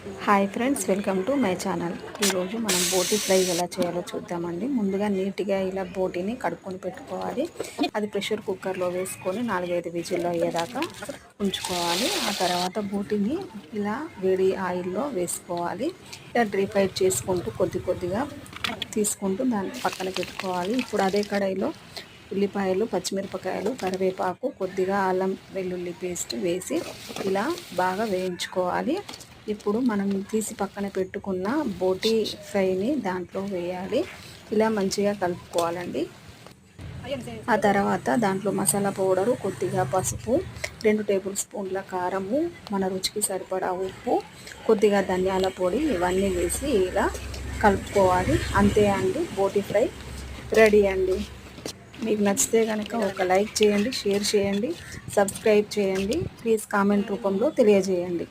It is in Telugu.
Hi friends, welcome to my channel. ఈరోజు మనం బోటి ఫ్రై ఎలా చేయాలో చూద్దామండి. ముందుగా నీట్గా ఇలా బోటిని కడుక్కొని పెట్టుకోవాలి. అది ప్రెషర్ కుక్కర్లో వేసుకొని 4-5 విజిల్లో అయ్యేదాకా ఉంచుకోవాలి. ఆ తర్వాత బోటిని ఇలా వేడి ఆయిల్లో వేసుకోవాలి. ఇలా డీప్ ఫ్రై చేసుకుంటూ కొద్దిగా తీసుకుంటూ దాన్ని పక్కన పెట్టుకోవాలి. ఇప్పుడు అదే కడాయిలో ఉల్లిపాయలు, పచ్చిమిరపకాయలు, కరివేపాకు, కొద్దిగా అల్లం వెల్లుల్లి పేస్ట్ వేసి ఇలా బాగా వేయించుకోవాలి. ఇప్పుడు మనం తీసి పక్కన పెట్టుకున్న బోటి ఫ్రైని దాంట్లో వేయాలి. ఇలా మంచిగా కలుపుకోవాలండి. ఆ తర్వాత దాంట్లో మసాలా పౌడరు, కొద్దిగా పసుపు, 2 టేబుల్ స్పూన్ల కారము, మన రుచికి సరిపడా ఉప్పు, కొద్దిగా ధనియాల పొడి ఇవన్నీ వేసి ఇలా కలుపుకోవాలి. అంతే అండి, బోటి ఫ్రై రెడీ అండి. మీకు నచ్చితే కనుక ఒక లైక్ చేయండి, షేర్ చేయండి, సబ్స్క్రైబ్ చేయండి. ప్లీజ్ కామెంట్ రూపంలో తెలియజేయండి.